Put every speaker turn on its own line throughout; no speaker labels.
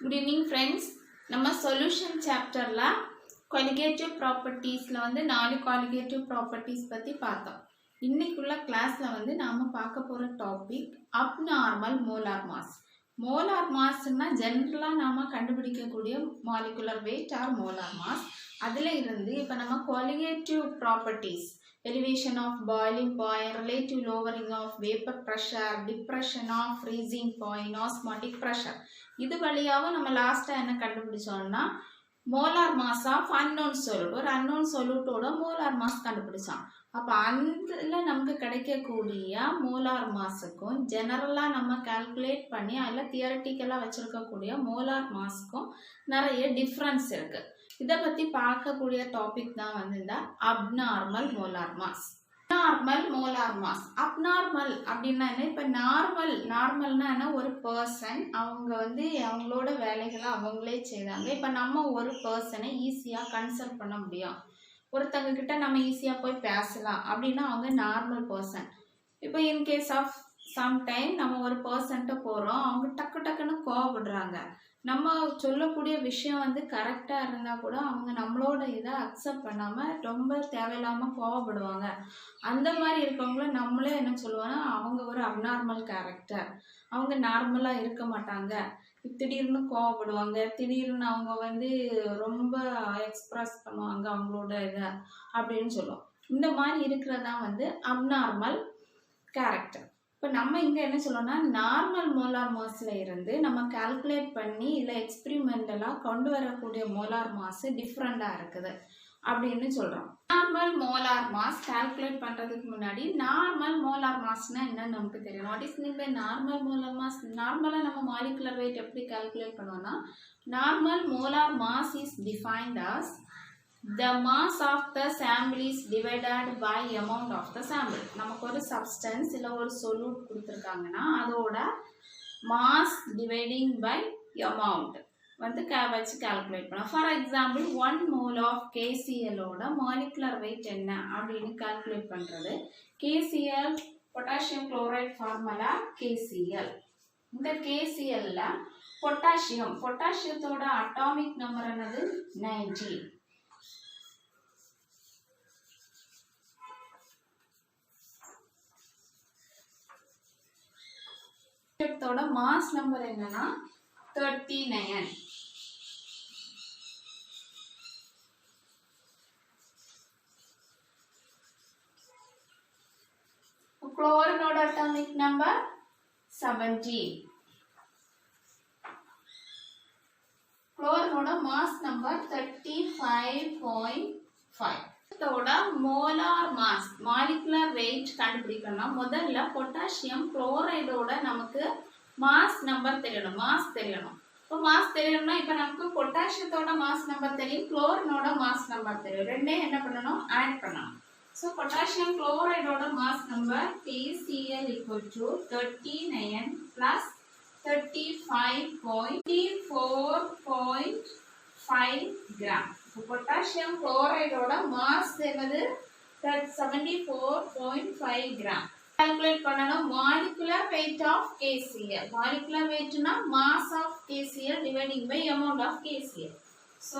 Good evening friends. நம்ம solution chapterல qualitative propertiesல வந்து 4 qualitative properties பத்தி பார்த்தோம். இன்னைக்குள்ள கிளாஸ்ல வந்து நாம பார்க்க போற topic abnormal molar mass. molar massனா ஜெனரலா நாம கண்டுபிடிக்கக்கூடிய molecular weight or molar mass. அதுல இருந்து இப்ப நம்ம qualitative properties elevation of boiling point, relative lowering of vapor pressure, depression of freezing point, osmotic pressure. இது வழியாக நம்ம லாஸ்ட்டாக என்ன கண்டுபிடிச்சோம்னா molar mass of unknown solute, ஒரு அன்னோன் சொல்யூட்டோட மோலார் மாஸ் கண்டுபிடிச்சோம். அப்போ அதில் நமக்கு கிடைக்கக்கூடிய மோலார் மாஸுக்கும் ஜெனரலாக நம்ம கால்குலேட் பண்ணி அதில் தியரட்டிக்கலாக வச்சுருக்கக்கூடிய மோலார் மாஸுக்கும் நிறைய டிஃப்ரென்ஸ் இருக்குது. இதை பற்றி பார்க்கக்கூடிய டாபிக் தான் வந்து இந்த abnormal molar mass. Normal molar mass. Abnormal அப்படின்னா என்ன? இப்போ நார்மல்னா என்ன? ஒரு பர்சன் அவங்க வந்து அவங்களோட வேலைகளை அவங்களே செய்தாங்க. இப்போ நம்ம ஒரு பர்சனை ஈஸியாக கன்சல்ட் பண்ண முடியும், ஒருத்தங்க கிட்ட நம்ம ஈஸியாக போய் பேசலாம் அப்படின்னா அவங்க நார்மல் பர்சன். இப்போ இன்கேஸ் ஆஃப் சம்டைம் நம்ம ஒரு பர்சன்ட்ட போகிறோம், அவங்க டக்குன்னு கோவப்படுறாங்க. நம்ம சொல்லக்கூடிய விஷயம் வந்து கரெக்டாக இருந்தால் கூட அவங்க நம்மளோட இதை அக்செப்ட் பண்ணாமல் ரொம்ப தேவையில்லாமல் கோவப்படுவாங்க. அந்த மாதிரி இருக்கவங்கள நம்மளே என்ன சொல்லுவோன்னா அவங்க ஒரு அப்நார்மல் கேரக்டர், அவங்க நார்மலாக இருக்க மாட்டாங்க, திடீர்னு கோவப்படுவாங்க, திடீர்னு அவங்க வந்து ரொம்ப எக்ஸ்ப்ரெஸ் பண்ணுவாங்க அவங்களோட இதை அப்படின்னு சொல்லுவோம். இந்த மாதிரி இருக்கிறதான் வந்து அப்நார்மல் கேரக்டர். இப்போ நம்ம இங்கே என்ன சொல்லணும்னா நார்மல் மோலார் மாஸில் இருந்து நம்ம கால்குலேட் பண்ணி இல்லை எக்ஸ்பிரிமெண்டலாக கொண்டு வரக்கூடிய மோலார் மாஸ் டிஃப்ரெண்ட்டாக இருக்குது அப்படின்னு சொல்கிறோம். நார்மல் மோலார் மாஸ் கால்குலேட் பண்ணுறதுக்கு முன்னாடி நார்மல் மோலார் மாஸ்னால் என்னன்னு நமக்கு தெரியும். What is mean by normal molar mass? நார்மலாக நம்ம மாலிகுலர் வெயிட் எப்படி கால்குலேட் பண்ணுவோம்னா normal molar mass is defined as the mass of the sample is divided by amount of the sample. நமக்கு ஒரு substance இல்ல ஒரு solute கொடுத்திருக்காங்கன்னா அதோட mass dividing by amount வந்து வச்சு calculate பண்ணலாம். For example 1 mole of KCl ஓட molecular weight என்ன அப்படின்னு calculate பண்றது. KCl potassium chloride formula KCl. இந்த KClல பொட்டாசியத்தோட atomic number என்னது 19. தோட மாஸ் நம்பர் என்னன்னா 39. குளோரினோட அட்டாமிக் நம்பர் 17. குளோரினோட மாஸ் நம்பர் 35.5. தோட மோலார் மாஸ் மாலிகுலர் வெயிட் கண்டுபிடிக்கணும். முதல்ல பொட்டாசியம் குளோரைடோட நமக்கு மாஸ் நம்பர் தெரியணும், மாஸ் தெரியணும். இப்போ மாஸ் தெரியணும்னா இப்போ நமக்கு பொட்டாசியத்தோட மாஸ் நம்பர் தெரியும், குளோரினோட மாஸ் நம்பர் தெரியும். ரெண்டே என்ன பண்ணணும்? ஆட் பண்ணணும். ஸோ பொட்டாசியம் குளோரைடோட mass number KCl equal to 39 plus 35.4.5 gram. Potassium குளோரைடோட மாஸ் என்னது? 74.5 gram. கால்குலேட் பண்ணணும் molecular weight of KCl. Molecular வெயிட்னா mass of KCl dividing by amount of KCl. So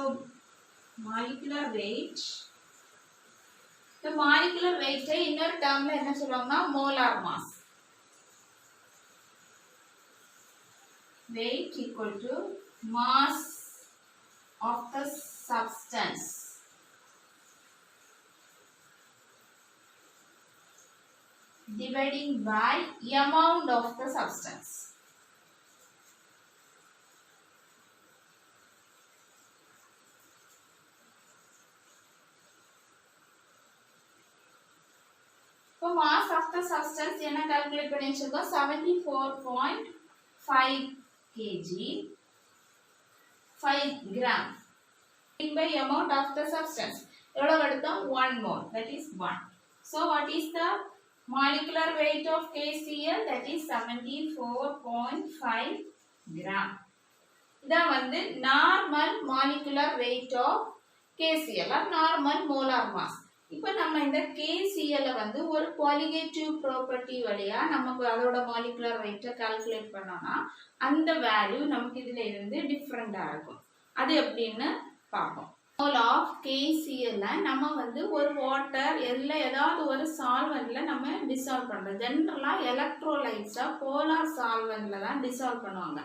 molecular weight, இந்த மாலிகுலர் வெயிட்டை இன்னொரு டேர்ம்ல என்ன சொல்லுவாங்கன்னா molar mass. weight equal to mass of the substance dividing by amount of the substance. So mass of the substance என்ன calculate பண்ணி வச்சிருக்கோம்? 74.5 kg 5 gram by amount of the substance. எவ்வளவு எடுத்தோம்? 1 mole, that is 1. So what is the molecular weight of KCl? That is 74.5 gram. இதான் வந்து normal molecular weight of KCl or normal molar mass. இப்போ நம்ம இந்த KCl வந்து ஒரு கோலிகேட்டிவ் property வழியா நமக்கு அதோட மாலிகுலர் வெயிட்டை கால்குலேட் பண்ணோம்னா அந்த வேல்யூ நமக்கு இதுல இருந்து டிஃப்ரெண்டா இருக்கும். அது எப்படின்னு பார்ப்போம். மோல் ஆஃப் KCl நம்ம வந்து ஒரு வாட்டர் ஏதாவது ஒரு சால்வெண்ட்ல நம்ம டிசால்வ் பண்றோம். ஜெனரலா எலக்ட்ரோலைட்ஸா போலார் சால்வெண்ட்ல தான் டிசால்வ் பண்ணுவாங்க.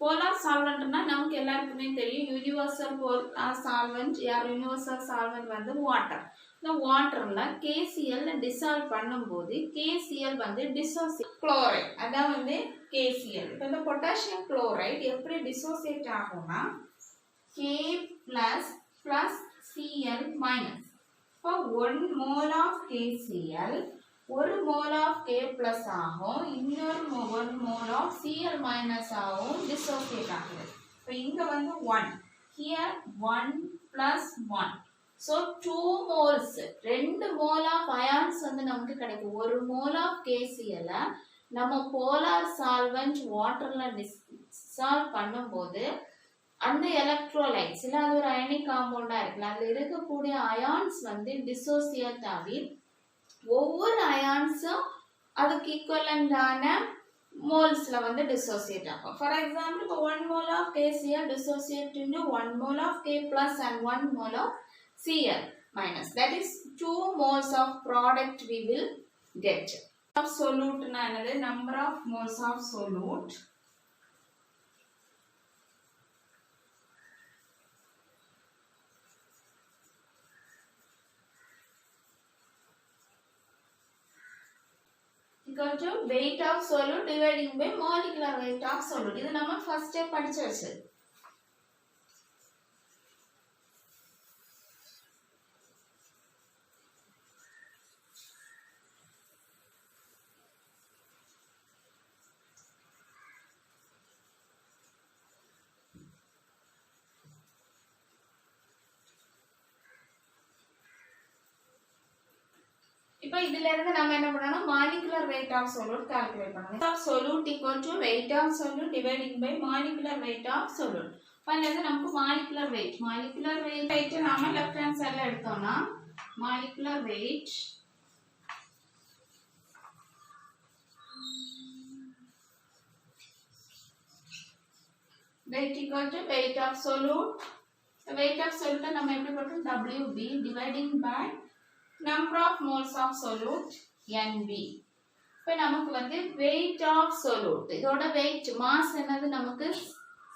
போலார் சால்வெண்ட்னா நமக்கு எல்லாருக்குமே தெரியும். Universal polar solvent universal solvent வந்து வாட்டர். இந்த வாட்டர்ல KCl டிசால்வ் பண்ணும்போது KCl வந்து டிசோசியேட் குளோரைட், அதான் வந்து KCl. இப்போ இந்த பொட்டாசியம் குளோரைட் எப்படி டிசோசியேட் ஆகும்னா K plus Cl minus. இப்போ 1 mole of KCl 1 mole of K plus ஆகும், இன்னொரு 1 mole of Cl minus ஆகும் டிசோசியேட் ஆகுது. இப்போ இங்க வந்து 1, here 1 plus 1. So 2 moles, 2 mole of ions வந்து நமக்கு கிடைக்கும். 1 mole of KCl நம்ம polar solvent waterல dissolve பண்ணும்போது அந்த எலக்ட்ரோலைட்ஸ் இல்ல அது ஒரு அயனிக் காம்பவுண்டா இருக்குல்ல, அதுல இருக்கக்கூடிய அயான்ஸ் வந்து டிசோசியேட் ஆகி ஒவ்வொரு அயான்ஸும் அதுக்கு ஈக்குவலண்டான மோல்ஸ்ல வந்து டிசோசியேட் ஆகும். ஃபார் எக்ஸாம்பிள் இப்போ 1 mole of KCl dissociate into 1 mole of K plus and 1 mole of Cl minus. That is 2 moles of product we will get. Of solute na enadhu number of moles of solute. Equal to weight of solute dividing by molecular weight of solute. இது நம்ம first step படிச்சு வச்சு. இப்போ இதில இருந்து நாம என்ன பண்ணனும், molecular weight of solute calculate பண்ணனும். Weight of solute equal to weight of solute dividing by molecular weight of solute. பண்ணது நமக்கு molecular weight நாம left hand sideல எடுத்தோம்னா molecular weight equal to weight of solute. Weight of solute நம்ம எப்படி போடுறோம், WB dividing by number of moles of solute NB. இப்போ நமக்கு வந்து weight of solute, இதோட weight mass என்னது நமக்கு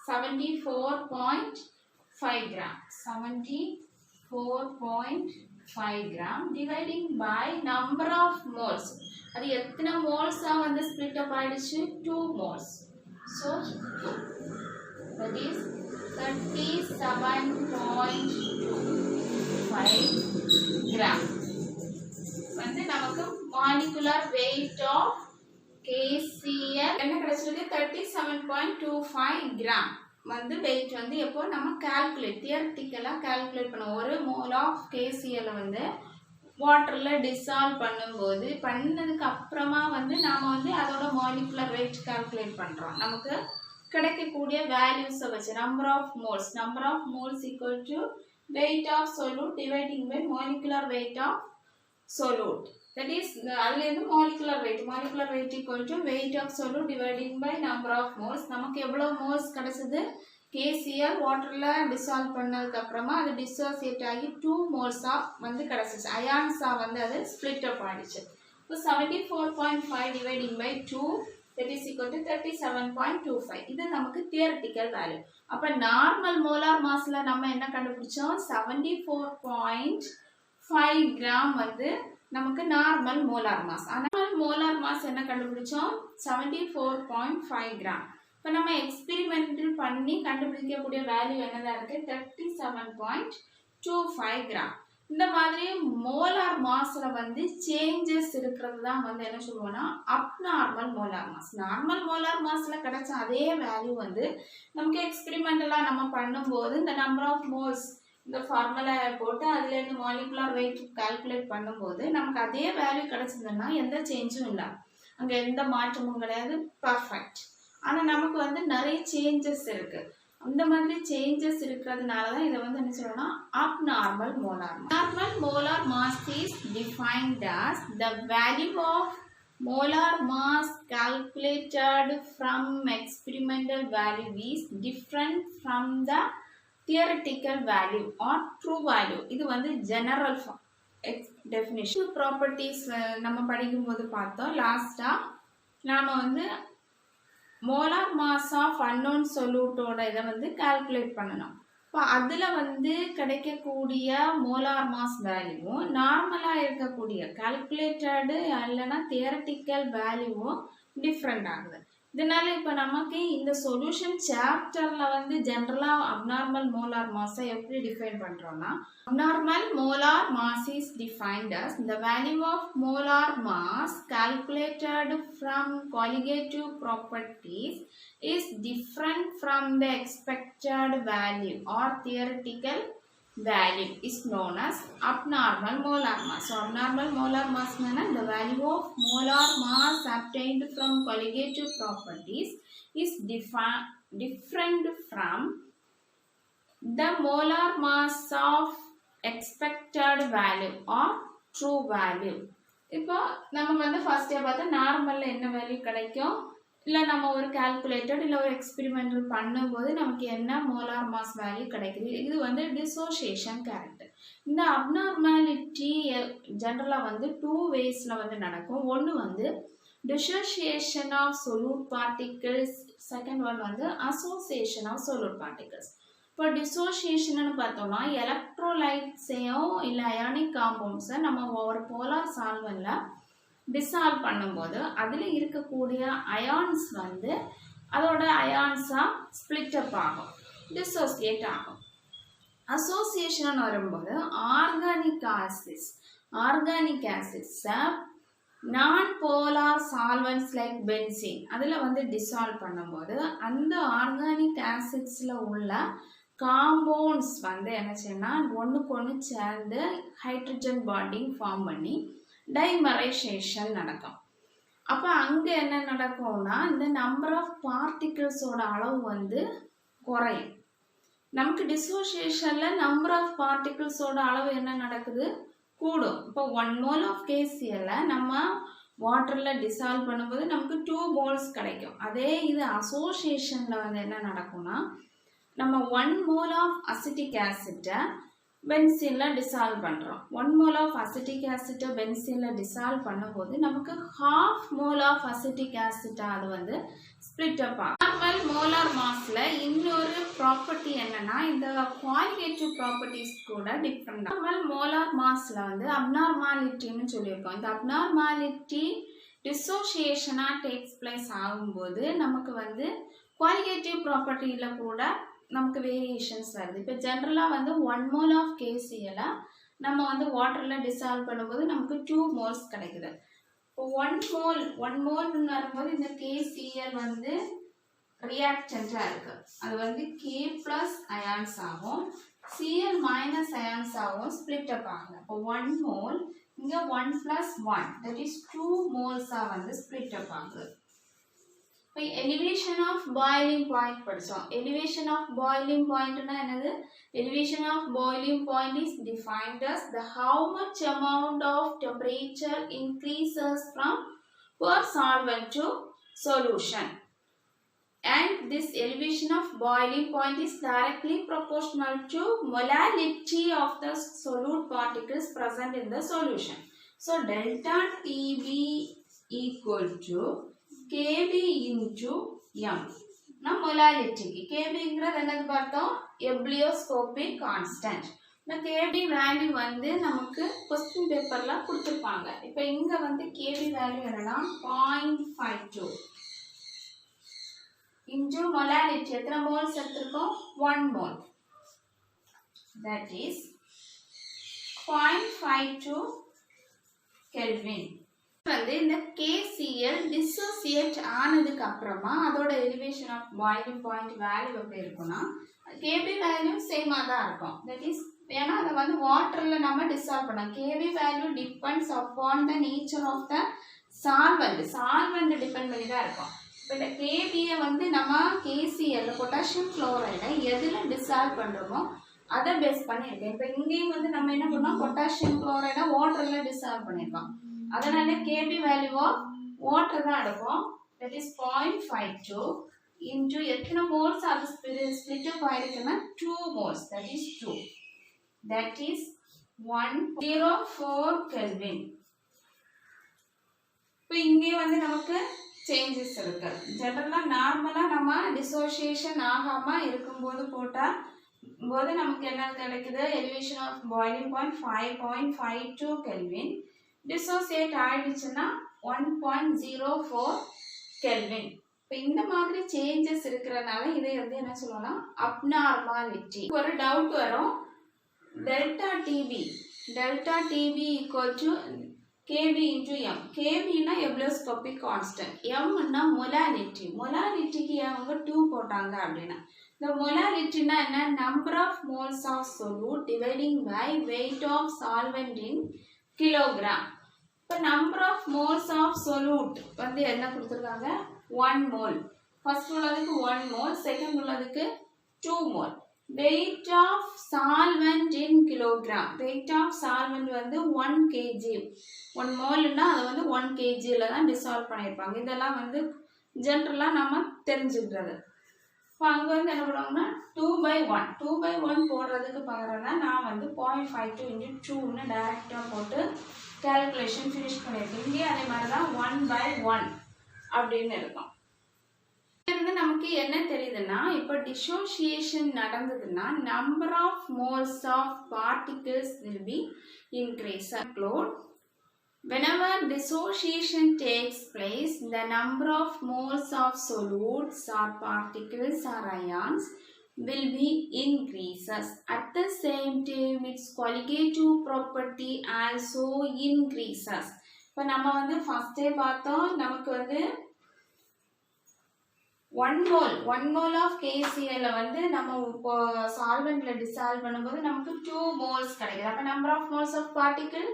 74.5 gram, 74.5 gram dividing by number of moles. அது எத்தனை moles வந்து split up ஆயிடுச்சு, 2 moles. So that is 37.25 gram. வந்து நமக்கு molecular weight of KCl என்ன கிடைச்சிருக்கு, 37.25 gram வந்து weight வந்து எப்போ நம்ம கால்குலேட் தியரிட்டிக்கலா கால்குலேட் பண்ணுவோம். ஒரு mole of KCl வந்து வாட்டர்ல டிசால்வ் பண்ணும்போது பண்ணதுக்கு அப்புறமா வந்து நாம வந்து அதோட molecular weight கால்குலேட் பண்றோம். நமக்கு கிடைக்கக்கூடிய வேல்யூஸ் வச்சு number of moles equal to weight of solute dividing by molecular weight of solute. That is அதுல இருந்து molecular weight equal to weight of solute dividing by number of moles. நமக்கு எவ்வளவு moles கிடைச்சது, KCl வாட்டர்ல dissolve பண்ணதுக்கு அப்புறமா அது dissociate ஆகி 2 moles வந்து கிடைச்சிச்சு, அயான்ஸா வந்து அது ஸ்ப்ளிட் அப் ஆயிடுச்சு. இப்போ 74.5 dividing by 2 that is equal to 37.25. இது நமக்கு தியரிட்டிக்கல் வேல்யூ. அப்ப நார்மல் மோலார் மாஸ்ல நம்ம என்ன கண்டுபிடிச்சோம், 74.5 கிராம் வந்து நமக்கு normal molar mass. Normal molar mass என்ன கண்டுபிடிச்சோம், 74.5 கிராம். இப்போ நம்ம எக்ஸ்பெரிமெண்டல் பண்ணி கண்டுபிடிக்கக்கூடிய வேல்யூ என்னதான் இருக்கு, 37.25 கிராம். இந்த மாதிரி மோலார் மாஸ்ல வந்து சேஞ்சஸ் இருக்கிறது தான் வந்து என்ன சொல்லுவோம்னா abnormal molar mass. Normal molar மாஸ்ல கிடைச்ச அதே வேல்யூ வந்து நமக்கு எக்ஸ்பெரிமெண்டலா நம்ம பண்ணும்போது இந்த நம்பர் ஆஃப் மோல்ஸ் இந்த ஃபார்முலா போட்டு அதுல இருந்து மாலிகுலர் வெயிட் கால்குலேட் பண்ணும்போது நமக்கு அதே வேல்யூ கிடைச்சதுன்னா எந்த சேஞ்சும் இல்லை, அங்க எந்த மாற்றமும் கிடையாது, பர்ஃபெக்ட். ஆனா நமக்கு வந்து நிறைய சேஞ்சஸ் இருக்கு. அந்த மாதிரி சேஞ்சஸ் இருக்கிறதுனால தான் இதை வந்து என்ன சொல்றோம்னா abnormal molar mass. Abnormal molar mass is defined as the value of molar mass calculated from experimental value is different from the theoretical value or true value. இது வந்து general definition. Properties நம்ம படிக்கும்போது பார்த்தோம். லாஸ்டா நாம வந்து மோலார் மாஸ் ஆஃப் அன்னோன் சொல்யூட்டோட இதை வந்து கால்குலேட் பண்ணணும். இப்போ அதில் வந்து கிடைக்கக்கூடிய மோலார் மாஸ் வேல்யூவும் நார்மலாக இருக்கக்கூடிய கால்குலேட்டடு இல்லைன்னா தியரட்டிக்கல் வேல்யூவும் டிஃப்ரெண்ட் ஆகுது. இதனால இப்போ நமக்கு இந்த சொல்யூஷன் சாப்டரில் வந்து ஜென்ரலாக அப்நார்மல் மோலார் மாஸை எப்படி டிஃபைன் பண்ணுறோம்னா, abnormal molar mass is defined as the value of molar mass calculated from colligative properties is different from the expected value or theoretical value is known as abnormal molar mass. So abnormal molar mass means the value of molar mass obtained from colligative properties is different from the molar mass of expected value or true value. இப்போ நம்ம வந்து ஃபர்ஸ்டே பார்த்தா நார்மல்ல என்ன value கிடைக்கும், இல்லை நம்ம ஒரு கால்குலேட்டட் இல்லை ஒரு எக்ஸ்பெரிமெண்டல் பண்ணும்போது நமக்கு என்ன மோலார் மாஸ் வேல்யூ கிடைக்குது. இது வந்து டிசோசியேஷன் கேரக்டர். இந்த அப்நார்மாலிட்டி ஜென்ரலாக வந்து 2 வேஸில் வந்து நடக்கும். ஒன்று வந்து dissociation of solute particles, second one வந்து அசோசியேஷன் ஆஃப் solute particles. இப்போ டிசோசியேஷன் பார்த்தோம்னா எலக்ட்ரோலைட்ஸையும் இல்லை அயானிக் காம்பவுண்ட்ஸை நம்ம ஒரு போலார் சால்வெண்ட்டில் டிசால்வ் பண்ணும்போது அதில் இருக்கக்கூடிய அயான்ஸ் வந்து அதோட அயான்ஸாக ஸ்பிளிட் அப் ஆகும், டிசோசியேட் ஆகும். அசோசியேஷன் வரும்போது ஆர்கானிக் ஆசிட்ஸை நான் போலார் சால்வெண்ட்ஸ் லைக் பென்சீன் அதில் வந்து டிசால்வ் பண்ணும்போது அந்த ஆர்கானிக் ஆசிட்ஸில் உள்ள காம்பவுண்ட்ஸ் வந்து என்ன செய்யணும், ஒன்றுக்கு ஒன்று சேர்ந்து ஹைட்ரஜன் பாண்டிங் ஃபார்ம் பண்ணி டைமரைசேஷன் நடக்கும். அப்போ அங்கே என்ன நடக்கும்னா இந்த நம்பர் ஆஃப் பார்ட்டிகிள்ஸோட அளவு வந்து குறையும். நமக்கு டிசோசியேஷனில் நம்பர் ஆஃப் பார்ட்டிகிள்ஸோட அளவு என்ன நடக்குது, கூடும். இப்போ 1 mole ஆஃப் KCl நம்ம வாட்டரில் டிசால்வ் பண்ணும்போது நமக்கு 2 moles கிடைக்கும். அதே இது அசோசியேஷனில் வந்து என்ன நடக்கும்னா நம்ம 1 mole ஆஃப் அசிட்டிக் ஆசிட்டை பென்சீனில் டிசால்வ் பண்ணுறோம். 1 mole ஆஃப் அசிட்டிக் ஆசிட்டை பென்சீனில் டிசால்வ் பண்ணும்போது நமக்கு 1/2 mole ஆஃப் அசிட்டிக் ஆசிட்டை அது வந்து ஸ்பிளிட் அப் ஆகும். நார்மல் மோலார் மாஸில் இன்னொரு ப்ராப்பர்ட்டி என்னன்னா இந்த குவாலிட்டேட்டிவ் ப்ராப்பர்ட்டிஸ் கூட டிஃப்ரெண்ட். நார்மல் மோலார் மாஸில் வந்து அப்நார்மாலிட்டின்னு சொல்லியிருக்கோம். இந்த அப்நார்மாலிட்டி டிசோசியேஷனாக டேக்ஸ் பிளேஸ் ஆகும்போது நமக்கு வந்து குவாலிட்டேட்டிவ் ப்ராப்பர்ட்டியில் கூட நமக்கு வேரியேஷன்ஸ் வருது. இப்போ ஜென்ரலாக வந்து 1 mole ஆஃப் KCl நம்ம வந்து வாட்டரில் டிசால்வ் பண்ணும்போது நமக்கு 2 moles கிடைக்குது. இப்போ 1 moleன்னு வரும்போது இந்த KCl வந்து ரியாக்டண்ட்டாக இருக்குது. அது வந்து K+ அயான்ஸ் ஆகும், Cl- அயான்ஸ் ஆகும், ஸ்பிளிட் அப் ஆகும். இப்போ 1 mole இங்கே 1 + 1 that is 2 moles வந்து ஸ்பிளிட் அப் ஆகுது. இப்போ எலிவேஷன் ஆஃப் பாய்லிங் பாயிண்ட் படித்தோம். எலிவேஷன் ஆஃப் பாய்லிங் பாயிண்ட்னா என்னது, elevation of boiling point is defined as the how much amount of temperature increases from per solvent to solution, and this elevation of boiling point is directly proportional to molality of the solute particles present in the solution. So delta TB equal to KB into M. Now molality KBங்கிறது என்னது பார்த்தோம், எப்ளியோஸ்கோபிக் constant. இந்த KB value வந்து நமக்கு question பேப்பர்ல கொடுத்திருப்பாங்க. இப்போ இங்க வந்து KB வேல்யூ என்னன்னா 0.52 into molality. எத்தனை மோல்ஸ் எடுத்துருக்கோம், 1 mole, that is 0.52 Kelvin. வந்து இந்த KCl டிசோசியேட் ஆனதுக்கு அப்புறமா அதோட elevation of boiling point value எப்படி இருக்கும்னா KB வேல்யூ சேமாக தான் இருக்கும். தட் இஸ் ஏன்னா அதை வந்து வாட்டரில் நம்ம டிசால்வ் பண்ணோம். KB value depends upon the nature of the solvent depend பண்ணி தான் இருக்கும். இப்போ இந்த கேபியை வந்து நம்ம KCl பொட்டாசியம் குளோரைடை எதில் டிசால்வ் பண்ணுறோமோ அதை பேஸ் பண்ணியிருக்கேன். இப்போ இங்கேயும் வந்து நம்ம என்ன பண்ணோம், பொட்டாசியம் குளோரைடை வாட்டரில் டிசால்வ் பண்ணியிருக்கோம். அதனால கேபி வேல்யூ ஆஃப் வாட்டர் தான் எடுப்போம். தட் இஸ் 0.52 into எத்தனை மோல்ஸ் அது ஸ்பிளிட் அப் ஆயிருக்குன்னா 2 moles, that is 2, that is 104 Kelvin. இப்போ இங்கே வந்து நமக்கு சேஞ்சஸ் இருக்கு. ஜெனரலாக நார்மலாக நம்ம டிசோசியேஷன் ஆகாமல் இருக்கும்போது போட்டால் நமக்கு என்ன கிடைக்குது, elevation of boiling point 5.52 Kelvin. Dissociate ஆயிடுச்சுன்னா 1.04 Kelvin. இப்போ இந்த மாதிரி சேஞ்சஸ் இருக்கிறனால இதை வந்து என்ன சொல்லலாம், அப்நார்மாலிட்டி. ஒரு டவுட் வரும், delta TB equal to Kb into m. Kb னா எப்ளோஸ்கோபிக் கான்ஸ்டன்ட், m னா மொலாலிட்டி. மொலாலிட்டிக்கு அவங்க 2 போட்டாங்க அப்படின்னா இந்த மொலாலிட்டினா என்ன, number of moles of solute dividing by weight of solvent in kilogram. இப்போ number of moles of solute வந்து என்ன கொடுத்துருக்காங்க, 1 mole. ஃபர்ஸ்ட் உள்ளதுக்கு 1 mole, செகண்ட் உள்ளதுக்கு 2 mole. weight of solvent in kilogram. weight of solvent வந்து 1 kg. 1 moleனா அது வந்து 1 kgல தான் டிசால்வ் பண்ணியிருப்பாங்க. இதெல்லாம் வந்து ஜென்ரலாக நம்ம தெரிஞ்சுக்கிறது. இப்போ அங்கே வந்து என்ன பண்ணுவாங்கன்னா 2/1 போடுறதுக்கு பகரம் தான் நான் வந்து 0.52 into 2ன்னு டைரெக்டாக போட்டு கால்குலேஷன் ஃபினிஷ் பண்ணியிருக்கேன். இங்கே அதே மாதிரி தான் 1/1 அப்படின்னு இருக்கும். இருந்து நமக்கு என்ன தெரியுதுன்னா, இப்போ டிசோசியேஷன் நடந்ததுன்னா number of moles of particles will be increase. Whenever dissociation takes place, the number of moles of solutes or particles or ions will be increases. At the same time, its colligative property also increases. இப்போ நம்ம வந்து ஃபர்ஸ்டே பார்த்தோம், நமக்கு வந்து 1 mole of KCl வந்து நம்ம இப்போ சால்வெண்ட்ல டிசால்வ் பண்ணும்போது நமக்கு 2 moles கிடைக்குது. அப்போ number of moles of particle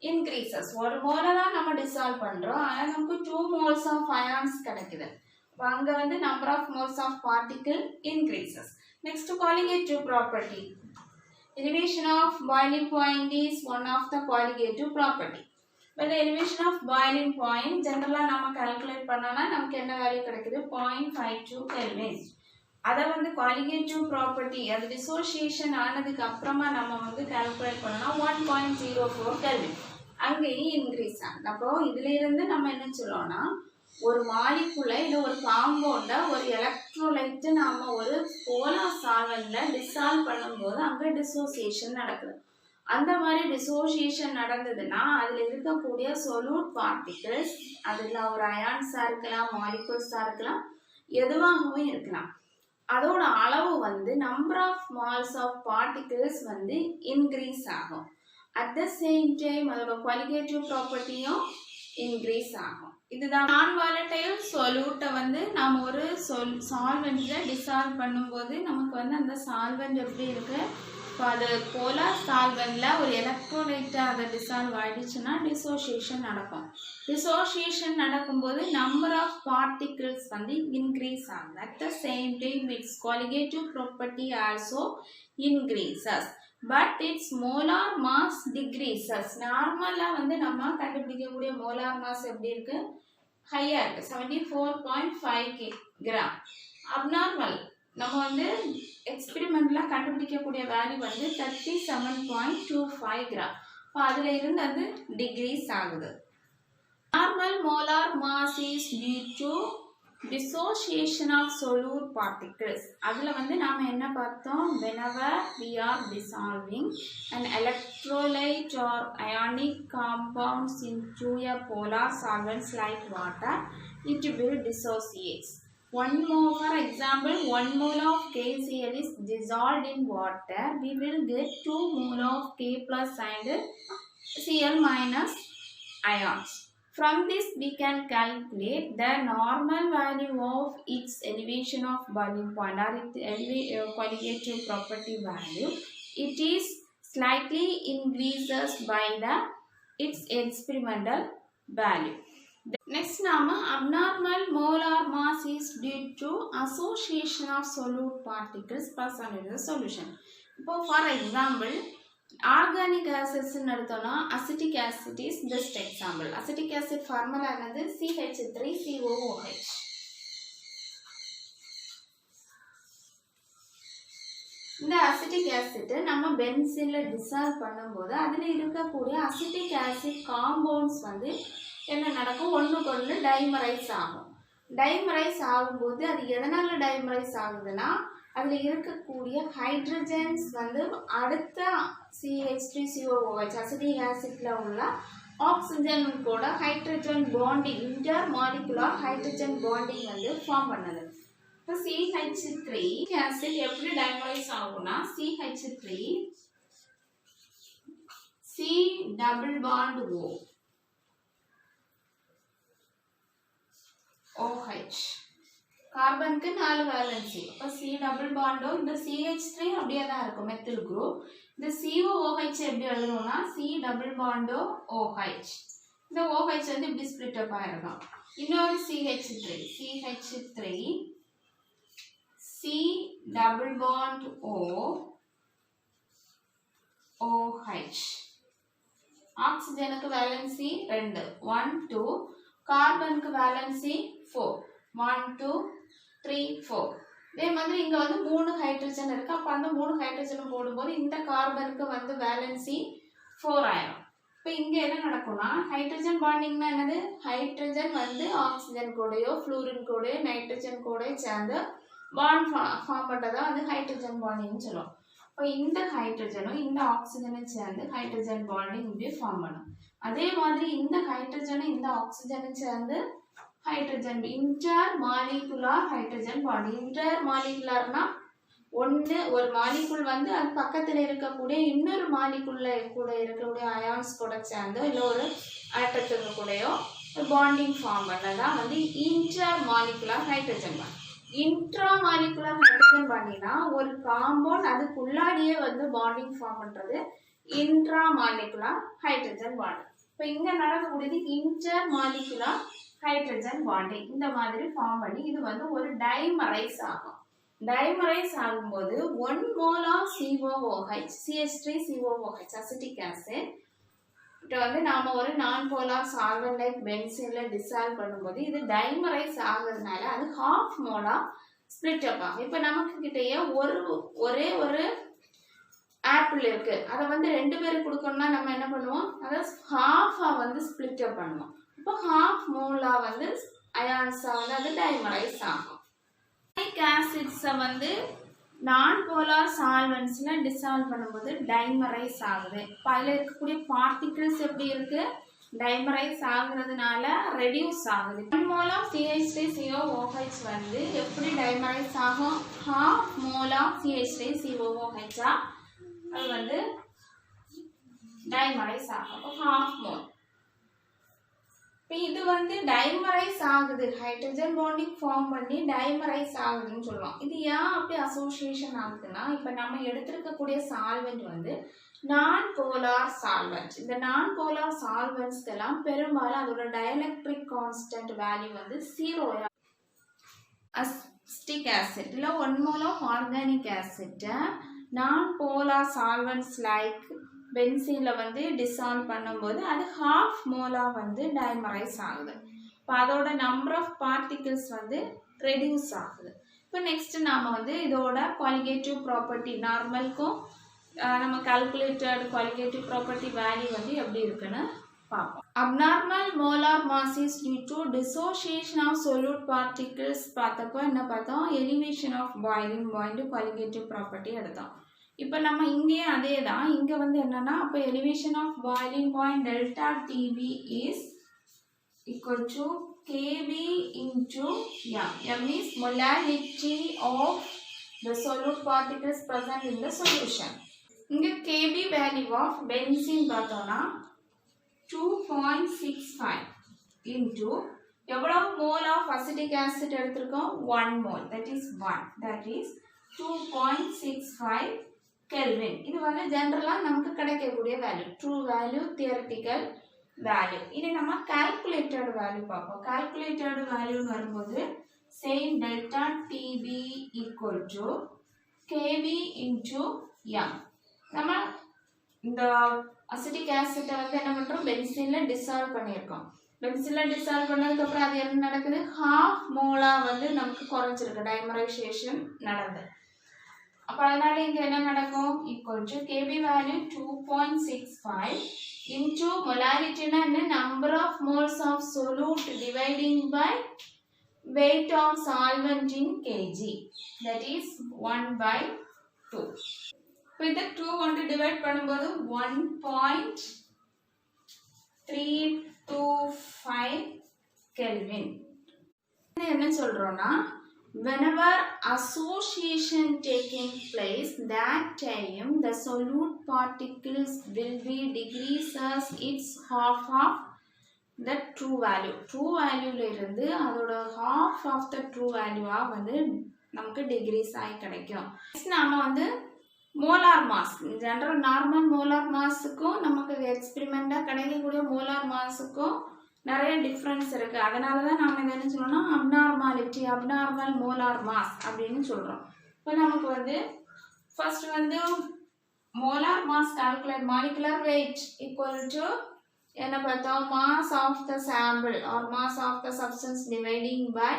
increases. 1 mole தான் நம்ம டிசால்வ் பண்றோம், ஆனால் நமக்கு 2 moles ஆஃப் அயான்ஸ் கிடைக்குது. அப்போ அங்கே வந்து number of moles of particle increases. Next colligative property. Elevation of boiling point is one of the colligative property. But the elevation of boiling point generally நம்ம calculate பண்ணனா நமக்கு என்ன வேல்யூ கிடைக்குது, 0.52 Kelvin. அதை வந்து colligative property அது dissociation ஆனதுக்கு அப்புறமா நம்ம வந்து calculate பண்ணனா 1.04 Kelvin. அங்கேயும் இன்க்ரீஸ் ஆகுது. அப்போ இதுல இருந்து நம்ம என்ன சொல்றோம்னா, ஒரு மாலிகுலை இல்லை ஒரு காம்பவுண்டை ஒரு எலக்ட்ரோலைட்டு நாம ஒரு போலார் சால்வெண்ட்ல டிசால்வ் பண்ணும்போது அங்கே டிசோசியேஷன் நடக்குது. அந்த மாதிரி டிசோசியேஷன் நடந்ததுன்னா அதில் இருக்கக்கூடிய சொல்யூட் பார்ட்டிகிள்ஸ், அதில் ஒரு அயான்ஸாக இருக்கலாம், மாலிகுல்ஸாக இருக்கலாம், எதுவாகவும் இருக்கலாம். அதோட அளவு வந்து number of moles of particles வந்து இன்க்ரீஸ் ஆகும். அட் த சேம் டைம் அதோட colligative ப்ராப்பர்ட்டியும் இன்க்ரீஸ் ஆகும். இதுதான் நான் வாலட்டைல் சொல்யூட்டை வந்து நாம் ஒரு சால்வெண்ட்டில் டிசால்வ் பண்ணும்போது நமக்கு வந்து அந்த சால்வெண்ட் எப்படி இருக்கு, இப்போ அது போலார் சால்வெண்ட்டில் ஒரு எலக்ட்ரோலைட்டாக அதை டிசால்வ் ஆகிடுச்சுன்னா டிசோசியேஷன் நடக்கும். டிசோசியேஷன் நடக்கும்போது நம்பர் ஆஃப் பார்ட்டிகிள்ஸ் வந்து இன்க்ரீஸ் ஆகும். At the same time it's colligative property also increases. But it's molar mass decreases. நார்மலாக வந்து நம்ம கண்டுபிடிக்கக்கூடிய மோலார் மாஸ் எப்படி இருக்கு, ஹையா இருக்கு, 74.5 கிராம். அப்நார்மல் நம்ம வந்து எக்ஸ்பெரிமெண்ட்ல கண்டுபிடிக்கக்கூடிய வேல்யூ வந்து 37.25 கிராம். இப்போ அதில் இருந்து அது டிக்ரீஸ் ஆகுது. Normal molar mass is due to dissociation of solute particles. அதில் வந்து நாம் என்ன பார்த்தோம், whenever we are dissolving an electrolyte or ionic compounds into a polar solvents like water, it will dissociate. For example, 1 mole of KCl is dissolved in water. We will get 2 mole of K plus and Cl minus ions. From this we can calculate the normal value of its elevation of boiling point or its colligative property value. It is slightly increases by its experimental value. Next நாம abnormal molar mass is due to association of solute particles present in the solution. இப்போ for example organic acids எடுத்தோம்னா acetic acid is best example. Acetic acid formula என்னது CH3COOH. இந்த acetic acid நம்ம பென்சீன்ல dissolve பண்ணும்போது அதில் இருக்கக்கூடிய acetic acid compounds வந்து என்ன நடக்கும், ஒன்றுக்கு ஒன்று டைமரைஸ் ஆகும். டைமரைஸ் ஆகும்போது அது எதனால டைமரைஸ் ஆகுதுன்னா அதில் இருக்கக்கூடிய ஹைட்ரஜன்ஸ் வந்து அடுத்த CH3COOH அசிட்டிக் ஆசிட்ல உள்ள ஆக்சிஜன் கூட hydrogen bonding inter molecular hydrogen bonding வந்து ஃபார்ம் பண்ணுது. இப்போ CH3 ஆசிட் எப்படி டைமரைஸ் ஆகும்னா CH3 C double bond O OH கார்பனுக்கு 4 valency. அப்போ C டபுள் பாண்டோ இந்த CH3 அப்படியே தான் இருக்கும் மெத்தில் குரூப். இந்த COOH எப்படி எழுதுறோம்னா C டபுள் பாண்டோ OH. இந்த OH வந்து இப்படி ஸ்ப்ளிட் அப் ஆயிருக்கும். இன்னொரு CH3 C double bond O OH. ஆக்சிஜனுக்கு வேலன்சி 2 1 2. கார்பனுக்கு வேலன்சி 4 1 2 3 4. இதே மாதிரி இங்க வந்து 3 ஹைட்ரஜன் இருக்கு. அப்ப அந்த 3 ஹைட்ரஜன் போடும்போது இந்த கார்பனுக்கு வந்து வேலன்சி 4 ஆயிரும். இப்போ இங்க என்ன நடக்கும்னா ஹைட்ரஜன் பாண்டிங்னா என்னது, ஹைட்ரஜன் வந்து ஆக்சிஜன் கூடயோ ஃப்ளூரின் கூடயோ நைட்ரஜன் கூடயோ சேர்ந்து பாண்ட் ஃபார்ம் பண்ணதான் வந்து ஹைட்ரஜன் பாண்டிங்னு சொல்லுவோம். இப்போ இந்த ஹைட்ரஜனும் இந்த ஆக்சிஜனும் சேர்ந்து ஹைட்ரஜன் பாண்டிங் இப்படி ஃபார்ம் பண்ணும். அதே மாதிரி இந்த ஹைட்ரஜனும் இந்த ஆக்சிஜனும் சேர்ந்து hydrogen intermolecular hydrogen bond. இன்டர் மாலிகுலர்னா ஒரு மாலிகுல் வந்து அது பக்கத்தில் இருக்கக்கூடிய இன்னொரு மாலிகுல்ல கூட இருக்கக்கூடிய அயான்ஸ் கூட சேர்ந்தோ இல்லை ஒரு ஆட்டத்துக்கு கூடயோ பாண்டிங் ஃபார்ம் பண்ணதான் வந்து intermolecular hydrogen bond. Intramolecular hydrogen பாண்டினா ஒரு காம்பவுண்ட் அதுக்குள்ளாடியே வந்து பாண்டிங் ஃபார்ம் பண்றது இன்ட்ரா மாலிகுலர் ஹைட்ரஜன் பாண்ட். இப்போ இங்க நடக்கக்கூடியது இன்டர் மாலிகுலர் ஹைட்ரஜன் பாண்டிங் இந்த மாதிரி ஃபார்ம் பண்ணி இது வந்து ஒரு டைமரைஸ் ஆகும். டைமரைஸ் ஆகும்போது 1 mole of COOH CH3COOH acetic acid இதை வந்து நாம ஒரு நான் போலார் சால்வெண்ட் லைக் பென்சீன்ல டிசால்வ் பண்ணும்போது இது டைமரைஸ் ஆகுறதுனால அது half மோலா ஸ்பிளிட் அப் ஆகும். இப்போ நமக்கு கிட்டேயே ஒரே ஒரு ஆப்பிள் இருக்கு, அதை வந்து 2 பேருக்கு கொடுக்கணும்னா நம்ம என்ன பண்ணுவோம், அதை ஹாஃபா வந்து ஸ்பிளிட் அப் பண்ணுவோம். இப்போ half மோலா வந்து அயான்ஸா வந்து அது டைமரைஸ் ஆகும். ஆசிட்ஸை வந்து நான் போலார் சால்வெண்ட்ஸ்ல டிசால்வ் பண்ணும்போது டைமரைஸ் ஆகுது. இப்போ அதில் இருக்கக்கூடிய பார்ட்டிகிள்ஸ் எப்படி இருக்கு, டைமரைஸ் ஆகுறதுனால ரெடியூஸ் ஆகுது. 1 mole of CH3COOH வந்து எப்படி டைமரைஸ் ஆகும், half mole of CH3COOH அது வந்து டைமரைஸ் ஆகும். half mole. இது வந்து டைமரைஸ் ஆகுது, ஹைட்ரஜன் பாண்டிங் ஃபார்ம் பண்ணி டைமரைஸ் ஆகுதுன்னு சொல்லுவோம். இது ஏன் அப்படி அசோசியேஷன் ஆகுதுன்னா இப்போ நம்ம எடுத்திருக்கக்கூடிய சால்வெண்ட் வந்து நான் போலார் சால்வெண்ட். இந்த நான் போலார் சால்வெண்ட்ஸ்க்கெல்லாம் பெரும்பாலும் அதோட டயலெக்ட்ரிக் கான்ஸ்டன்ட் வேல்யூ வந்து 0. அசிட்டிக் ஆசிட் இல்லை 1 mole of ஆர்கானிக் ஆசிட்டை நான் போலார் சால்வெண்ட்ஸ் லைக் பென்சீனில் வந்து டிசால்வ் பண்ணும்போது அது half மோலா வந்து டைமரைஸ் ஆகுது. இப்போ அதோட நம்பர் ஆஃப் பார்ட்டிகிள்ஸ் வந்து ரெடியூஸ் ஆகுது. இப்போ நெக்ஸ்ட் நாம் வந்து இதோட குவாலிகேட்டிவ் ப்ராப்பர்ட்டி நார்மலுக்கும் நம்ம கால்குலேட்டட் குவாலிகேட்டிவ் ப்ராப்பர்ட்டி வேல்யூ வந்து எப்படி இருக்குன்னு பார்ப்போம். Abnormal molar mass is due to dissociation of solute particles பார்த்தப்போ என்ன பார்த்தோம், elevation of boiling point colligative property எடுத்தோம். இப்போ நம்ம இங்கேயே அதே தான், இங்கே வந்து என்னன்னா அப்போ elevation of boiling point delta T B is equal to K B into M. M is molarity of the solute particles present in the solution. இங்கே கேபி வேல்யூ ஆஃப் பென்சீன் பார்த்தோம்னா 2.65 இன்டு எவ்வளோ மோல் ஆஃப் அசிட்டிக் ஆசிட் எடுத்திருக்கோம், 1 mole, that is 2.65 kelvin. இது வந்து ஜென்ரலாக நமக்கு கிடைக்கக்கூடிய value, true value theoretical value. இது நம்ம calculated வேல்யூ பார்ப்போம். calculated வேல்யூ வரும்போது saying delta TB equal to KB into M. நம்ம இந்த அசிட்டிக் ஆசிட்டை வந்து என்ன பண்ணுறோம், பென்சீனில் டிசால்வ் பண்ணியிருக்கோம். பென்சீனில் டிசால்வ் பண்ணதுக்கப்புறம் அது என்ன நடக்குது, ஹாஃப் மோலாக வந்து நமக்கு குறைஞ்சிருக்கு, டைமரைசேஷன் நடந்து. அப்போ அதனால இங்கே என்ன நடக்கும், equal to KB value 2.65 into மொலாரிட்டினா என்ன, number of moles of solute dividing by weight of solvent in kg, that is 1/2. இப்போ இதை 2 கொண்டு டிவைட் பண்ணும்போது 1.325 Kelvin. என்ன சொல்றோம்னா, whenever association taking place, that time the solute particles will be decreases its half of the true value. True value ல இருந்து அதோட half of the true value வந்து நமக்கு டிகிரீஸ் ஆகி கிடைக்கும். நாம வந்து molar mass, general normal molar மாஸுக்கும் நமக்கு எக்ஸ்பெரிமெண்டாக கிடைக்கக்கூடிய மோலார் மாஸுக்கும் நிறைய டிஃப்ரென்ஸ் இருக்குது. அதனால தான் நம்ம இதை என்ன சொல்லணும்னா அப்நார்மாலிட்டி, அப்நார்மல் மோலார் மாஸ் அப்படின்னு சொல்கிறோம். இப்போ நமக்கு வந்து ஃபர்ஸ்ட் வந்து molar mass calculate, molecular weight equal to என்ன பார்த்தோம், mass of the sample or mass of the substance dividing by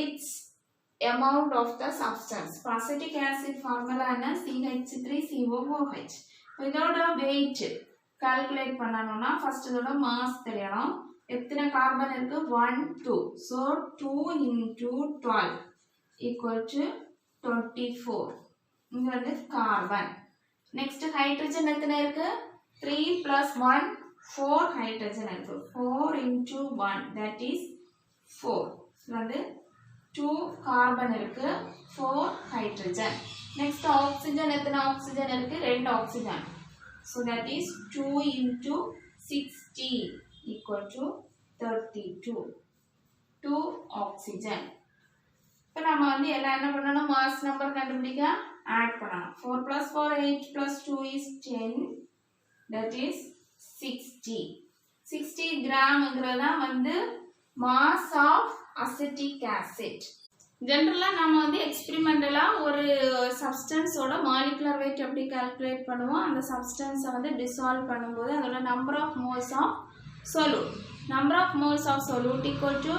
its amount of the substance. Acetic acid formula என்ன, CH3COOH. இதோட weight calculate பண்ணனும்னா first இதோட mass தெரியணும். எத்தனை carbon இருக்கு, 1 2, so 2 into 12 equal to 24. இங்க வந்து கார்பன். next ஹைட்ரஜன் எத்தனை இருக்கு, 3 plus 1 4 ஹைட்ரஜன் இருக்கு, 4 into 1 that is 4. வந்து 2 கார்பன் இருக்கு, 4 ஹைட்ரஜன். next ஆக்சிஜன் எத்தனை ஆக்சிஜன் இருக்கு, 2 oxygen, so that is 2 into 60 equal to 32. 2 oxygen. இப்போ நம்ம வந்து எல்லாம் என்ன பண்ணணும், மாஸ் நம்பர் கண்டுபிடிக்க ஆட் பண்ணணும். 4 plus 4 8 plus 2 is 10, that is 60. 60 கிராம்ங்கிறது தான் வந்து மாஸ் ஆஃப் அசிட்டிக் ஆசிட். ஜென்ரலாக நம்ம வந்து எக்ஸ்பெரிமெண்டலாக ஒரு சப்ஸ்டன்ஸோட மாலிகுலர் வெயிட் எப்படி கால்குலேட் பண்ணுவோம், அந்த சப்ஸ்டன்ஸை வந்து டிசால்வ் பண்ணும்போது அதோட number of moles of solute, number of moles of solute equal to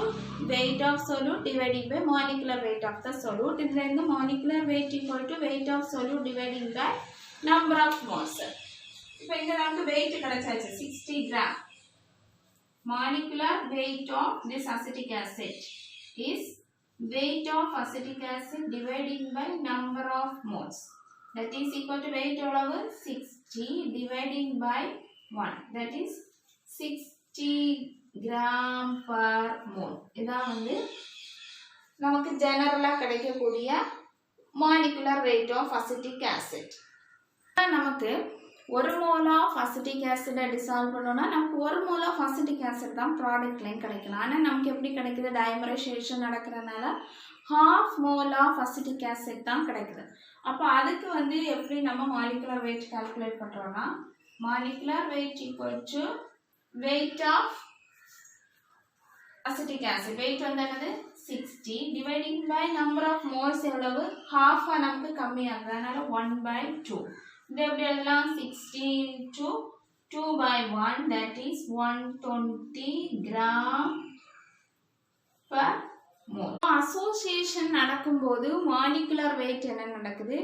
weight of solute divided by molecular weight of the solute. இதுல இருந்து molecular weight equal to weight of solute divided by number of moles. இப்போ இங்க நமக்கு weight கிடைச்சாச்சு 60 gram. Molecular weight of this acetic acid is weight of acetic acid divided by number of moles. That is equal to weight அளவு 60 divided by 1. That is 60 gram per mole. இதான் வந்து நமக்கு ஜெனரலா கிடைக்கக்கூடிய molecular weight of acetic acid. நமக்கு 1 mole of acetic acid dissolve பண்ணோம்னா நமக்கு 1 mole of acetic acid தான் ப்ராடக்ட் லைன் கிடைக்கலாம். ஆனால் நமக்கு எப்படி கிடைக்குது, டைமரைசேஷன் நடக்கிறதுனால half mole of acetic acid தான் கிடைக்குது. அப்போ அதுக்கு வந்து எப்படி நம்ம மாலிகுலர் weight கால்குலேட் பண்ணுறோம்னா, molecular weight equal to weight of acetic acid. weight வந்து என்னது 60 dividing by number of moles எவ்வளவு, half நமக்கு கம்மியாகுது, அதனால 1/2. இது எப்படி எழுதலாம், 60 into 2/1 that is 120 gram per mole. Association நடக்கும்போது மாலிகுலர் weight என்ன நடக்குது,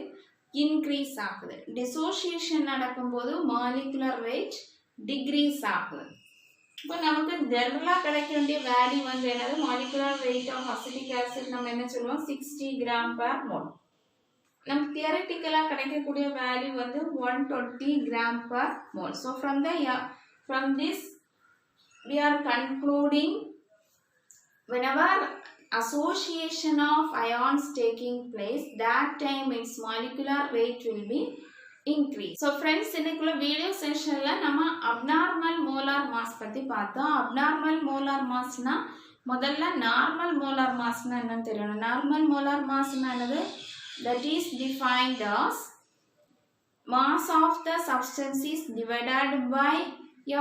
இன்க்ரீஸ் ஆகுது. டிசோசியேஷன் நடக்கும்போது மாலிகுலர் weight டிக்ரீஸ் ஆகுது. இப்போ நமக்கு ஜெனரலாக கிடைக்க வேண்டிய வேல்யூ வந்து என்னது, molecular weight of acetic acid நம்ம என்ன சொல்லுவோம், 60 gram per mole. நமக்கு தியரட்டிக்கலாக கிடைக்கக்கூடிய வேல்யூ வந்து 120 gram per mole. So from this we are concluding whenever association of ions taking place, that time its molecular weight will be increase. So friends, இன்னைக்குள்ள video செஷன்ல நம்ம abnormal molar mass பத்தி பார்த்தோம். Abnormal molar மாஸ்னா முதல்ல normal molar மாஸ்னா என்னன்னு தெரியணும். Normal molar மாஸ்னா என்னது, that is defined as mass of the substance is divided by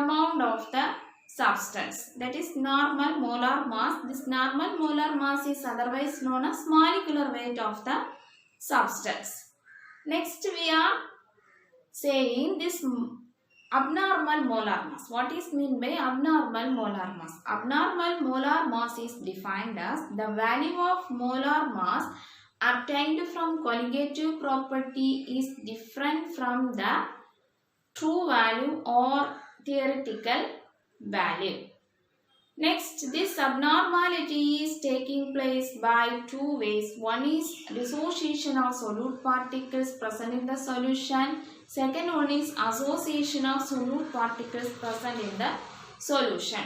amount of the substance, that is normal molar mass. This normal molar mass is otherwise known as molecular weight of the substance. Next we are saying this abnormal molar mass. What is meant by abnormal molar mass? Abnormal molar mass is defined as the value of molar mass obtained from colligative property is different from the true value or theoretical value. Next, this abnormality is taking place by two ways. One is dissociation of solute particles present in the solution. Second one is association of solute particles present in the solution.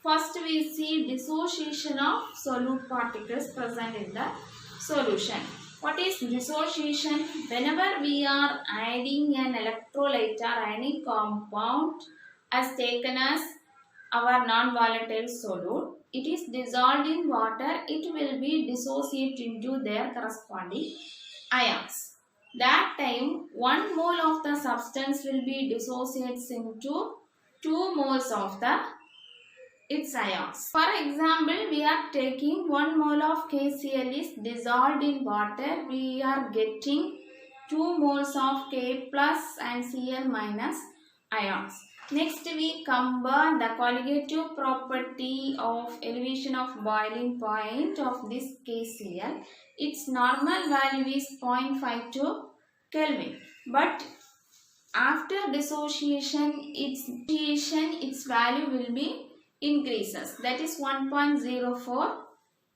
First we see dissociation of solute particles present in the solution. What is dissociation? Whenever we are adding an electrolyte or any compound as taken as our non-volatile solute, it is dissolved in water, it will be dissociated into their corresponding ions. That time 1 mole of the substance will be dissociated into 2 moles of its ions. For example, we are taking 1 mole of KCl is dissolved in water, we are getting 2 moles of K plus and Cl minus ions. Next we compare the colligative property of elevation of boiling point of this KCl. Its normal value is 0.52 Kelvin. But after dissociation, its value will be increases. That is 1.04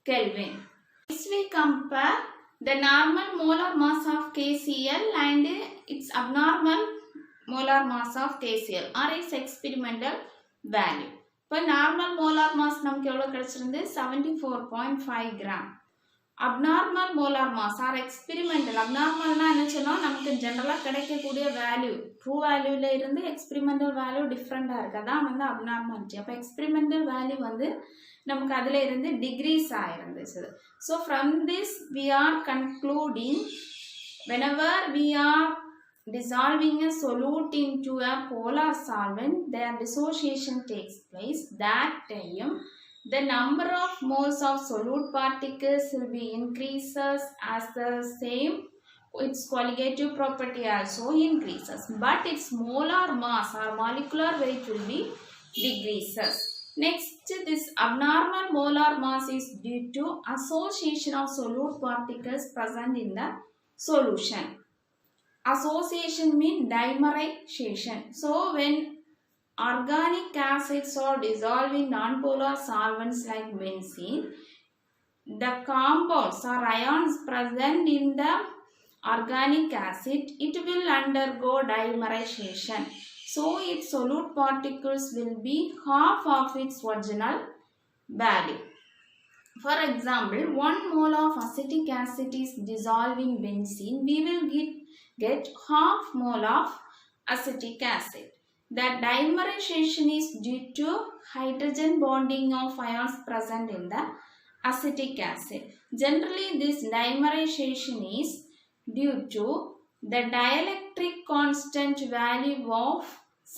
Kelvin. Next we compare the normal molar mass of KCl and its abnormal molar mass of KCl or its experimental value. இப்போ normal molar mass நமக்கு எவ்வளவு கிடைச்சிருந்து 74.5 gram. Abnormal molar mass or experimental, abnormal na என்ன சொன்னோம், நமக்கு ஜெனரலா கிடைக்கக்கூடிய value true வேல்யூல இருந்து experimental value different இருக்கு, அதான் வந்து abnormality. அப்ப experimental value வந்து நமக்கு அதுல இருந்து degrees ஆயிருந்துச்சு. So from this we are concluding whenever we are dissolving a solute into a polar solvent, their dissociation takes place. That time the number of moles of solute particles will be increases as the same, its colligative property also increases, but its molar mass or molecular weight will be decreases. Next, this abnormal molar mass is due to association of solute particles present in the solution. Association means dimerization. So when organic acids are dissolved in nonpolar solvents like benzene, the compounds or ions present in the organic acid, it will undergo dimerization. So its solute particles will be half of its original value. For example, 1 mole of acetic acid is dissolved in benzene, we will get half mole of acetic acid. The dimerization is due to hydrogen bonding of ions present in the acetic acid. Generally, this dimerization is due to the dielectric constant value of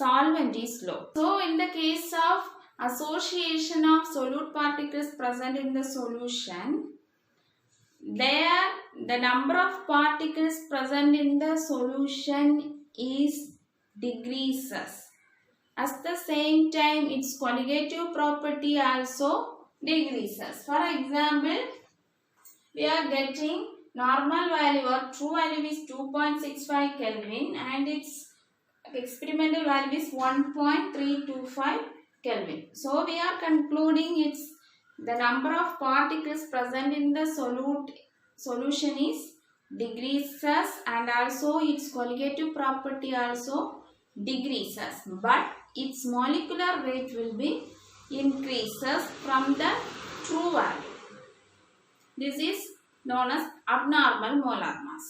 solvent is low. So, in the case of association of solute particles present in the solution, there the number of particles present in the solution is decreases. At the same time, its colligative property also decreases. For example, we are getting normal value or true value is 2.65 Kelvin and its experimental value is 1.325 Kelvin. So we are concluding the number of particles present in the solution is decreases and also its colligative property also decreases, but its molecular weight will be increases from the true value. This is known as abnormal molar mass.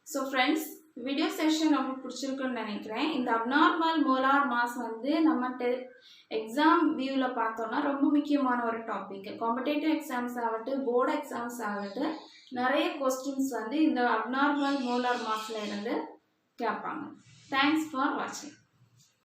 So friends, video session உங்களுக்கு பிடிச்சிருக்குன்னு நினைக்கிறேன். இந்த abnormal molar mass வந்து நம்ம exam வியூல பார்த்தோம்னா ரொம்ப முக்கியமான ஒரு டாபிக். காம்படிட்டிவ் எக்ஸாம்ஸ் ஆகட்டும், போர்டு எக்ஸாம்ஸ் ஆகட்டும், நிறைய கொஸ்டின்ஸ் வந்து இந்த abnormal molar massல இருந்து கேட்பாங்க. Thanks for watching.